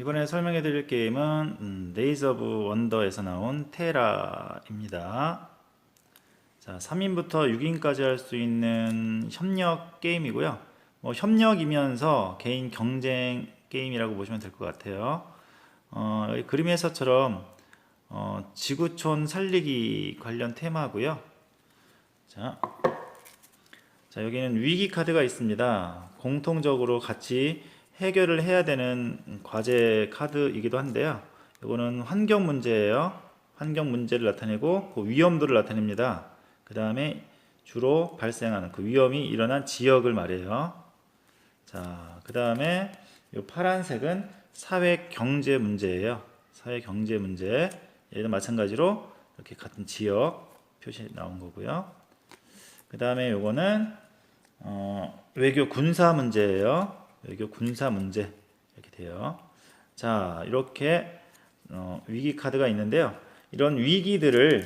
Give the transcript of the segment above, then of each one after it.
이번에 설명해 드릴 게임은 데이즈 오브 원더에서 나온 테라입니다. 자, 3인부터 6인까지 할 수 있는 협력 게임이고요. 협력이면서 개인 경쟁 게임이라고 보시면 될 것 같아요. 여기 그림에서처럼 지구촌 살리기 관련 테마고요. 자, 여기는 위기 카드가 있습니다. 공통적으로 같이 해결을 해야 되는 과제 카드이기도 한데요. 이거는 환경 문제예요. 환경 문제를 나타내고 그 위험도를 나타냅니다. 그 다음에 주로 발생하는 그 위험이 일어난 지역을 말해요. 자, 그 다음에 이 파란색은 사회 경제 문제예요. 사회 경제 문제. 얘도 마찬가지로 이렇게 같은 지역 표시 나온 거고요. 그 다음에 요거는 외교 군사 문제예요. 외교 군사 문제 이렇게 돼요. 자, 이렇게 위기 카드가 있는데요. 이런 위기들을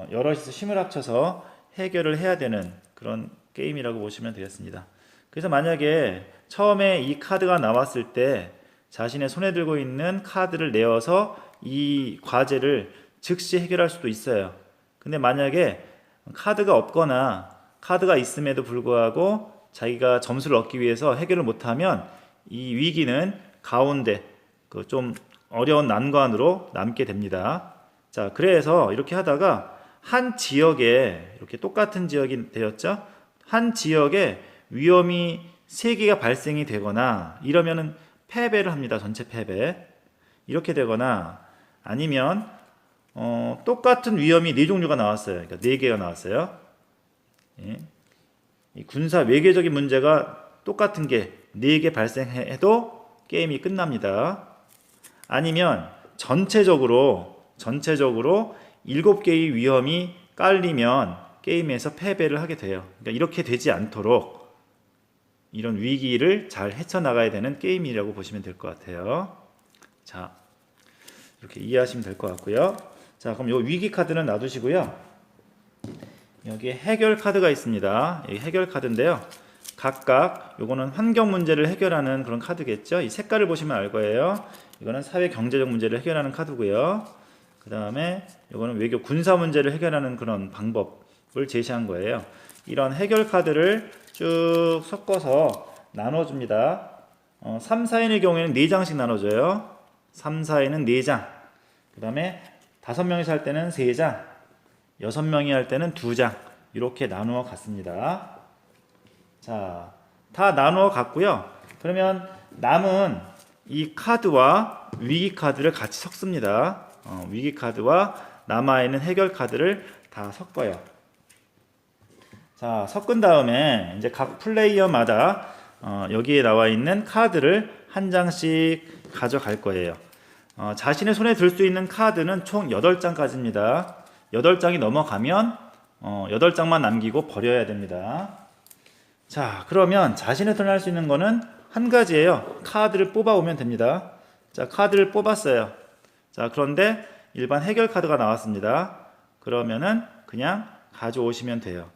여럿이서 힘을 합쳐서 해결을 해야 되는 그런 게임이라고 보시면 되겠습니다. 그래서 만약에 처음에 이 카드가 나왔을 때 자신의 손에 들고 있는 카드를 내어서 이 과제를 즉시 해결할 수도 있어요. 근데 만약에 카드가 없거나 카드가 있음에도 불구하고 자기가 점수를 얻기 위해서 해결을 못하면 이 위기는 가운데 그 좀 어려운 난관으로 남게 됩니다. 자, 그래서 이렇게 하다가 한 지역에 이렇게 똑같은 지역이 되었죠. 한 지역에 위험이 3개가 발생이 되거나 이러면은 패배를 합니다. 전체 패배. 이렇게 되거나 아니면 똑같은 위험이 4종류가 나왔어요. 그러니까 4개가 나왔어요. 예. 이 군사 외교적인 문제가 똑같은 게 4개 발생해도 게임이 끝납니다. 아니면 전체적으로 7개의 위험이 깔리면 게임에서 패배를 하게 돼요. 그러니까 이렇게 되지 않도록 이런 위기를 잘 헤쳐나가야 되는 게임이라고 보시면 될 것 같아요. 자, 이렇게 이해하시면 될 것 같고요. 자, 그럼 이 위기 카드는 놔두시고요. 여기에 해결 카드가 있습니다. 여기 해결 카드인데요. 각각 요거는 환경 문제를 해결하는 그런 카드겠죠. 이 색깔을 보시면 알 거예요. 이거는 사회 경제적 문제를 해결하는 카드고요. 그 다음에 요거는 외교 군사 문제를 해결하는 그런 방법을 제시한 거예요. 이런 해결 카드를 쭉 섞어서 나눠줍니다. 3, 4인의 경우에는 4장씩 나눠줘요. 3, 4인은 4장. 그 다음에 5명이서 할 때는 3장. 6명이 할 때는 2장. 이렇게 나누어 갔습니다. 자, 다 나누어 갔고요. 그러면 남은 이 카드와 위기 카드를 같이 섞습니다. 위기 카드와 남아있는 해결 카드를 다 섞어요. 자, 섞은 다음에 이제 각 플레이어마다 여기에 나와 있는 카드를 한 장씩 가져갈 거예요. 자신의 손에 들 수 있는 카드는 총 8장까지입니다. 8장이 넘어가면 8장만 남기고 버려야 됩니다. 자, 그러면 자신의 손에 할 수 있는 거는 한 가지예요. 카드를 뽑아 오면 됩니다. 자, 카드를 뽑았어요. 자, 그런데 일반 해결 카드가 나왔습니다. 그러면은 그냥 가져오시면 돼요.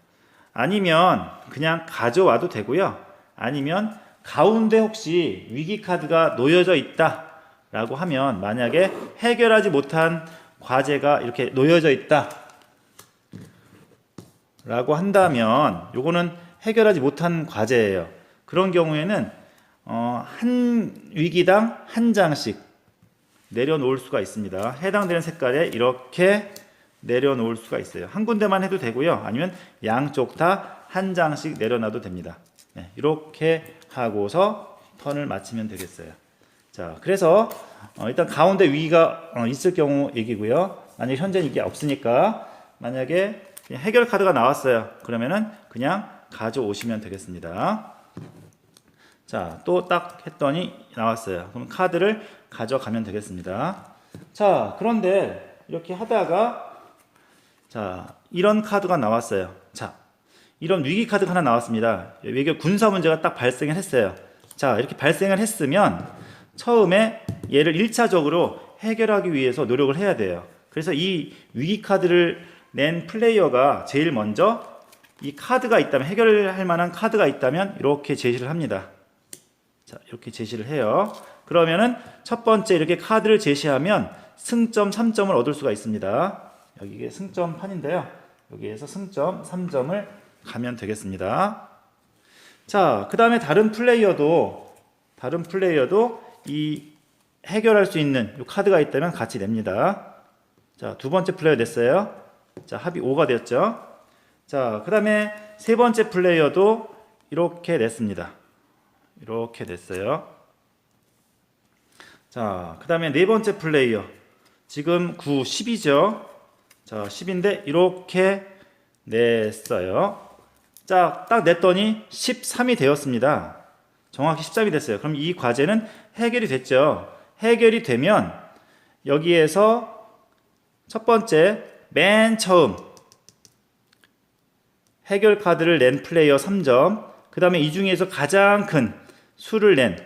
아니면 그냥 가져와도 되고요. 아니면 가운데 혹시 위기 카드가 놓여져 있다 라고 하면, 만약에 해결하지 못한 과제가 이렇게 놓여져 있다 라고 한다면 요거는 해결하지 못한 과제예요. 그런 경우에는 한 위기당 한 장씩 내려놓을 수가 있습니다. 해당되는 색깔에 이렇게 내려놓을 수가 있어요. 한 군데만 해도 되고요. 아니면 양쪽 다 한 장씩 내려놔도 됩니다. 네, 이렇게 하고서 턴을 마치면 되겠어요. 자, 그래서 일단 가운데 위기가 있을 경우 얘기고요. 만약에 현재는 이게 없으니까 만약에 해결 카드가 나왔어요. 그러면은 그냥 가져오시면 되겠습니다. 자, 또 딱 했더니 나왔어요. 그럼 카드를 가져가면 되겠습니다. 자, 그런데 이렇게 하다가 자, 이런 카드가 나왔어요. 자, 이런 위기 카드가 하나 나왔습니다. 외교 군사 문제가 딱 발생을 했어요. 자, 이렇게 발생을 했으면 처음에 얘를 1차적으로 해결하기 위해서 노력을 해야 돼요. 그래서 이 위기 카드를 낸 플레이어가 제일 먼저 이 카드가 있다면, 해결할 만한 카드가 있다면 이렇게 제시를 합니다. 자, 이렇게 제시를 해요. 그러면은 첫 번째 이렇게 카드를 제시하면 승점 3점을 얻을 수가 있습니다. 여기 이게 승점 판인데요. 여기에서 승점 3점을 가면 되겠습니다. 자, 그 다음에 다른 플레이어도 이 해결할 수 있는 이 카드가 있다면 같이 냅니다. 자, 두 번째 플레이어 냈어요. 자, 합이 5가 되었죠. 자, 그 다음에 세 번째 플레이어도 이렇게 냈습니다. 이렇게 냈어요. 자, 그 다음에 네 번째 플레이어 지금 9, 10이죠. 자, 10인데 이렇게 냈어요. 자, 딱 냈더니 13이 되었습니다. 정확히 13이 됐어요. 그럼 이 과제는 해결이 됐죠. 해결이 되면 여기에서 첫 번째 맨 처음 해결 카드를 낸 플레이어 3점, 그 다음에 이 중에서 가장 큰 수를 낸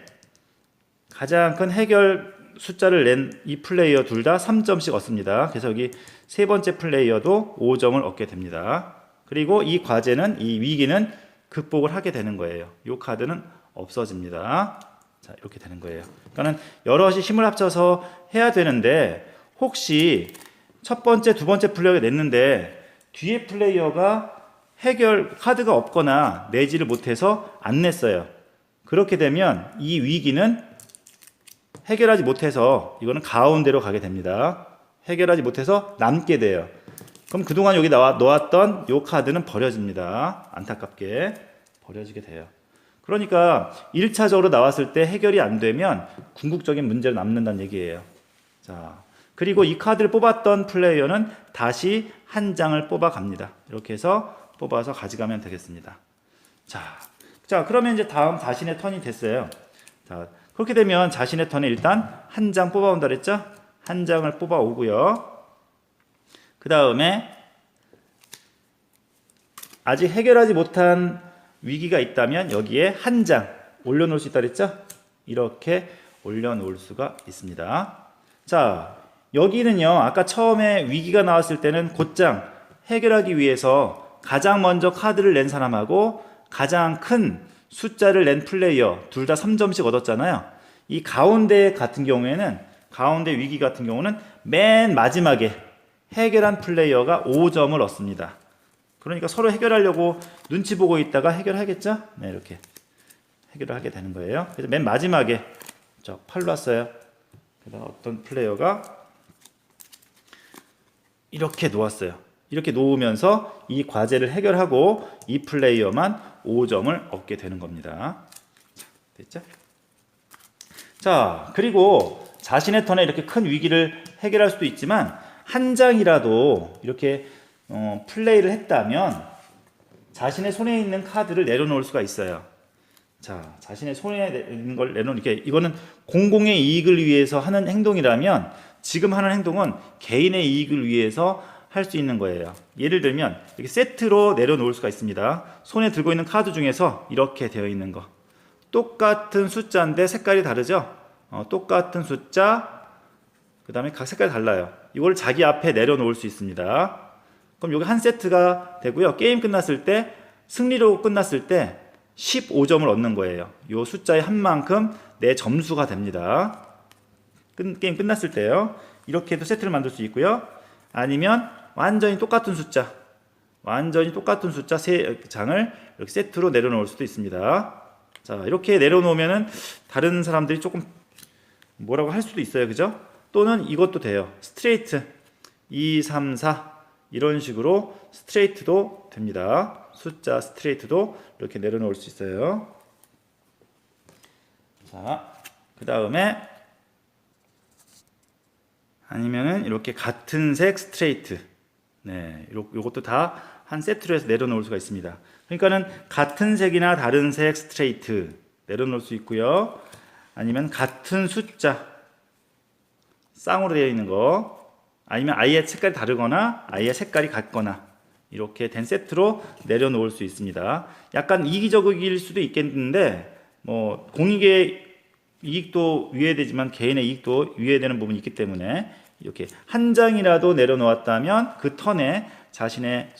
가장 큰 해결 숫자를 낸 이 플레이어 둘 다 3점씩 얻습니다. 그래서 여기 세 번째 플레이어도 5점을 얻게 됩니다. 그리고 이 과제는, 이 위기는 극복을 하게 되는 거예요. 이 카드는 없어집니다. 자, 이렇게 되는 거예요. 그러니까는 여럿이 힘을 합쳐서 해야 되는데 혹시 첫 번째, 두 번째 플레이어가 냈는데 뒤에 플레이어가 해결 카드가 없거나 내지를 못해서 안 냈어요. 그렇게 되면 이 위기는 해결하지 못해서 이거는 가운데로 가게 됩니다. 해결하지 못해서 남게 돼요. 그럼 그동안 여기 놓았던 이 카드는 버려집니다. 안타깝게 버려지게 돼요. 그러니까 1차적으로 나왔을 때 해결이 안 되면 궁극적인 문제로 남는다는 얘기예요. 자, 그리고 이 카드를 뽑았던 플레이어는 다시 한 장을 뽑아 갑니다. 이렇게 해서 뽑아서 가져가면 되겠습니다. 자, 그러면 이제 다음 자신의 턴이 됐어요. 자, 그렇게 되면 자신의 턴에 일단 한 장 뽑아온다 그랬죠? 한 장을 뽑아 오고요. 그 다음에 아직 해결하지 못한 위기가 있다면 여기에 한 장 올려놓을 수 있다 그랬죠? 이렇게 올려놓을 수가 있습니다. 자, 여기는요, 아까 처음에 위기가 나왔을 때는 곧장 해결하기 위해서 가장 먼저 카드를 낸 사람하고 가장 큰 숫자를 낸 플레이어 둘 다 3점씩 얻었잖아요. 이 가운데 같은 경우에는, 가운데 위기 같은 경우는 맨 마지막에 해결한 플레이어가 5점을 얻습니다. 그러니까 서로 해결하려고 눈치 보고 있다가 해결하겠죠? 네, 이렇게 해결을 하게 되는 거예요. 그래서 맨 마지막에 저 8 놨어요. 그다음 어떤 플레이어가 이렇게 놓았어요. 이렇게 놓으면서 이 과제를 해결하고 이 플레이어만 5점을 얻게 되는 겁니다. 됐죠? 자, 그리고 자신의 턴에 이렇게 큰 위기를 해결할 수도 있지만 한 장이라도 이렇게 플레이를 했다면 자신의 손에 있는 카드를 내려놓을 수가 있어요. 자, 자신의 손에 있는 걸 내놓으니까 이거는 공공의 이익을 위해서 하는 행동이라면 지금 하는 행동은 개인의 이익을 위해서 할 수 있는 거예요. 예를 들면 이렇게 세트로 내려놓을 수가 있습니다. 손에 들고 있는 카드 중에서 이렇게 되어 있는 거, 똑같은 숫자인데 색깔이 다르죠? 똑같은 숫자, 그 다음에 각 색깔이 달라요. 이걸 자기 앞에 내려놓을 수 있습니다. 그럼 여기 한 세트가 되고요. 게임 끝났을 때, 승리로 끝났을 때 15점을 얻는 거예요. 이 숫자의 한 만큼 내 점수가 됩니다. 게임 끝났을 때요. 이렇게 해도 세트를 만들 수 있고요. 아니면 완전히 똑같은 숫자 3장을 이렇게 세트로 내려놓을 수도 있습니다. 자, 이렇게 내려놓으면은 다른 사람들이 조금 뭐라고 할 수도 있어요. 그죠? 또는 이것도 돼요. 스트레이트 2, 3, 4 이런 식으로 스트레이트도 됩니다. 숫자 스트레이트도 이렇게 내려놓을 수 있어요. 자, 그 다음에 아니면은 이렇게 같은 색 스트레이트, 네, 요것도 다 한 세트로 해서 내려놓을 수가 있습니다. 그러니까는 같은 색이나 다른 색 스트레이트 내려놓을 수 있고요. 아니면 같은 숫자 쌍으로 되어 있는 거, 아니면 아예 색깔이 다르거나 아예 색깔이 같거나 이렇게 된 세트로 내려놓을 수 있습니다. 약간 이기적일 수도 있겠는데 뭐 공익의 이익도 위해되지만 개인의 이익도 위해되는 부분이 있기 때문에 이렇게 한 장이라도 내려놓았다면 그 턴에 자신의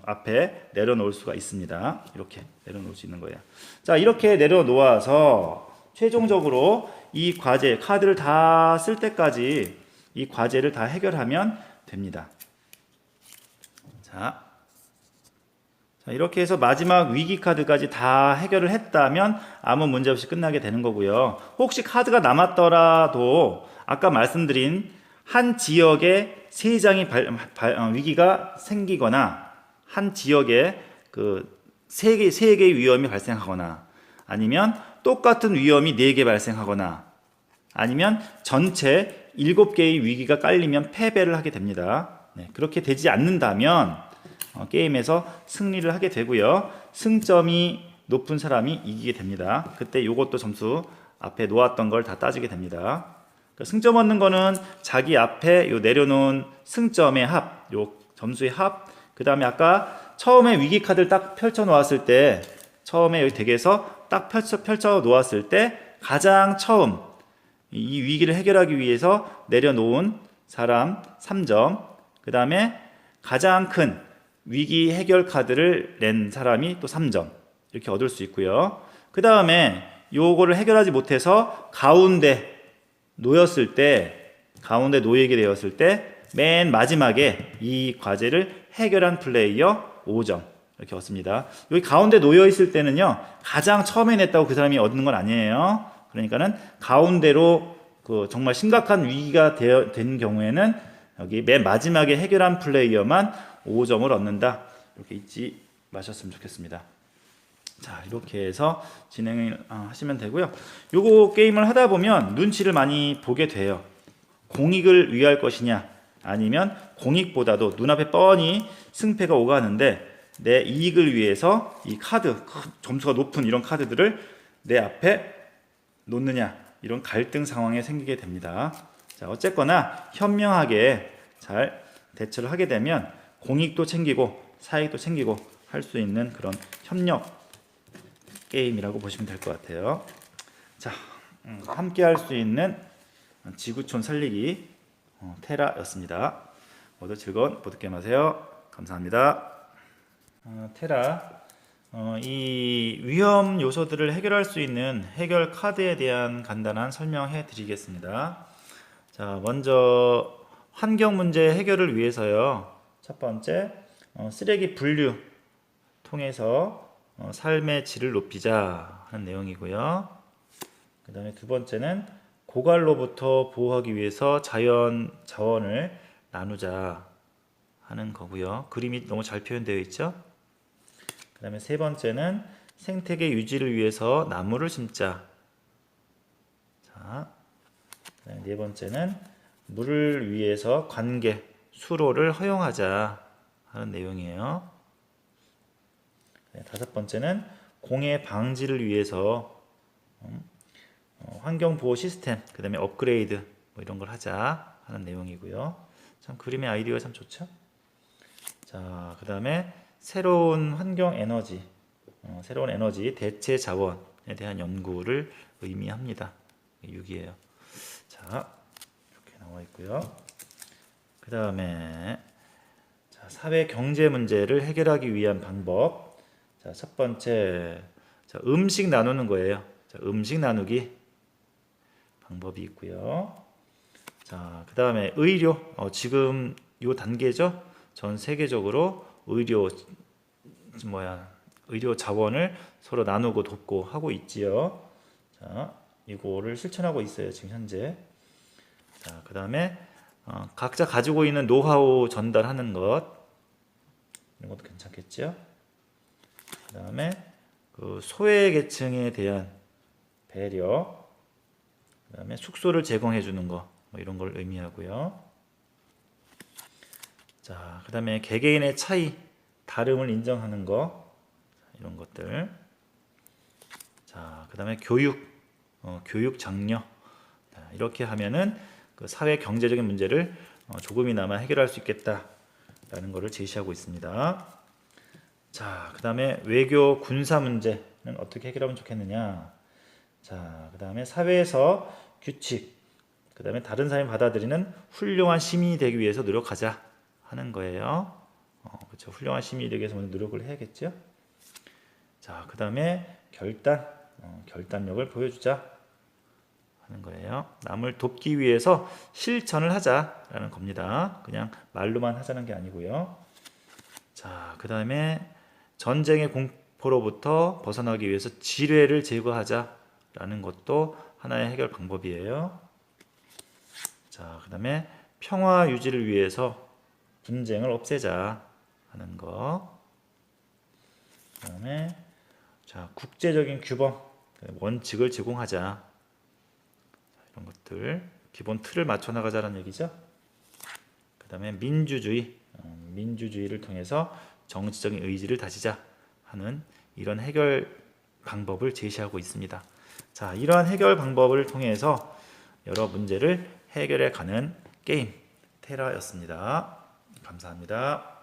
앞에 내려놓을 수가 있습니다. 이렇게 내려놓을 수 있는 거예요. 자, 이렇게 내려놓아서 최종적으로 이 과제, 카드를 다 쓸 때까지 이 과제를 다 해결하면 됩니다. 자, 이렇게 해서 마지막 위기 카드까지 다 해결을 했다면 아무 문제 없이 끝나게 되는 거고요. 혹시 카드가 남았더라도 아까 말씀드린 한 지역에 3장이 위기가 생기거나 한 지역에 그 3개의 위험이 발생하거나 아니면 똑같은 위험이 4개 발생하거나 아니면 전체 7개의 위기가 깔리면 패배를 하게 됩니다. 네, 그렇게 되지 않는다면 게임에서 승리를 하게 되고요. 승점이 높은 사람이 이기게 됩니다. 그때 요것도 점수 앞에 놓았던 걸 다 따지게 됩니다. 승점 얻는 거는 자기 앞에 요 내려놓은 승점의 합, 요 점수의 합, 그 다음에 아까 처음에 위기 카드를 딱 펼쳐 놓았을 때, 처음에 여기 덱에서 딱 펼쳐 놓았을 때 가장 처음 이 위기를 해결하기 위해서 내려놓은 사람 3점, 그 다음에 가장 큰 위기 해결 카드를 낸 사람이 또 3점 이렇게 얻을 수 있고요. 그 다음에 요거를 해결하지 못해서 가운데 놓였을 때, 가운데 놓이게 되었을 때 맨 마지막에 이 과제를 해결한 플레이어 5점 이렇게 얻습니다. 여기 가운데 놓여 있을 때는요, 가장 처음에 냈다고 그 사람이 얻는 건 아니에요. 그러니까는 가운데로 그 정말 심각한 위기가 된 경우에는 여기 맨 마지막에 해결한 플레이어만 5점을 얻는다. 이렇게 잊지 마셨으면 좋겠습니다. 자, 이렇게 해서 진행을 하시면 되고요. 요거 게임을 하다 보면 눈치를 많이 보게 돼요. 공익을 위할 것이냐 아니면 공익보다도 눈앞에 뻔히 승패가 오가는데 내 이익을 위해서 이 카드, 점수가 높은 이런 카드들을 내 앞에 놓느냐, 이런 갈등 상황에 생기게 됩니다. 자, 어쨌거나 현명하게 잘 대처를 하게 되면 공익도 챙기고 사익도 챙기고 할 수 있는 그런 협력 게임이라고 보시면 될 것 같아요. 자, 함께 할 수 있는 지구촌 살리기 테라였습니다. 모두 즐거운 보드게임 하세요. 감사합니다. 테라, 이 위험 요소들을 해결할 수 있는 해결 카드에 대한 간단한 설명해 드리겠습니다. 자, 먼저 환경 문제 해결을 위해서요. 첫 번째, 쓰레기 분류 통해서 삶의 질을 높이자 하는 내용이고요. 그 다음에 두 번째는 고갈로부터 보호하기 위해서 자연 자원을 나누자 하는 거고요. 그림이 너무 잘 표현되어 있죠. 그 다음에 세 번째는 생태계 유지를 위해서 나무를 심자. 자, 그다음에 네 번째는 물을 위해서 관계, 수로를 허용하자 하는 내용이에요. 다섯 번째는 공해 방지를 위해서 환경보호 시스템, 그 다음에 업그레이드 뭐 이런 걸 하자 하는 내용이고요. 참 그림의 아이디어가 참 좋죠. 자, 그 다음에 새로운 환경 에너지, 새로운 에너지 대체 자원에 대한 연구를 의미합니다. 6이에요. 자, 이렇게 나와 있고요. 그 다음에 사회 경제 문제를 해결하기 위한 방법. 자, 첫 번째, 음식 나누는 거예요. 자, 음식 나누기 방법이 있고요. 자, 그 다음에 의료, 지금 이 단계죠. 전 세계적으로 의료 자원을 서로 나누고 돕고 하고 있지요. 자, 이거를 실천하고 있어요, 지금 현재. 자, 그 다음에 각자 가지고 있는 노하우 전달하는 것, 이런 것도 괜찮겠죠. 그 다음에 그 소외계층에 대한 배려, 그 다음에 숙소를 제공해 주는 거, 뭐 이런 걸 의미하고요. 자, 그 다음에 개개인의 차이, 다름을 인정하는 거, 이런 것들. 자, 그 다음에 교육, 교육 장려. 이렇게 하면은 그 사회 경제적인 문제를 조금이나마 해결할 수 있겠다라는 것을 제시하고 있습니다. 자, 그 다음에 외교 군사 문제는 어떻게 해결하면 좋겠느냐. 자, 그 다음에 사회에서 규칙, 그 다음에 다른 사람이 받아들이는 훌륭한 시민이 되기 위해서 노력하자 하는 거예요. 그렇죠. 훌륭한 시민이 되기 위해서 먼저 노력을 해야겠죠. 자, 그 다음에 결단력을 보여주자 하는 거예요. 남을 돕기 위해서 실천을 하자라는 겁니다. 그냥 말로만 하자는 게 아니고요. 자, 그 다음에 전쟁의 공포로부터 벗어나기 위해서 지뢰를 제거하자라는 것도 하나의 해결 방법이에요. 자, 그 다음에 평화 유지를 위해서 분쟁을 없애자 하는 거. 그 다음에 자, 국제적인 규범, 원칙을 제공하자. 이런 것들 기본 틀을 맞춰 나가자는 얘기죠. 그 다음에 민주주의, 민주주의를 통해서 정치적인 의지를 다지자 하는 이런 해결 방법을 제시하고 있습니다. 자, 이러한 해결 방법을 통해서 여러 문제를 해결해 가는 게임 테라였습니다. 감사합니다.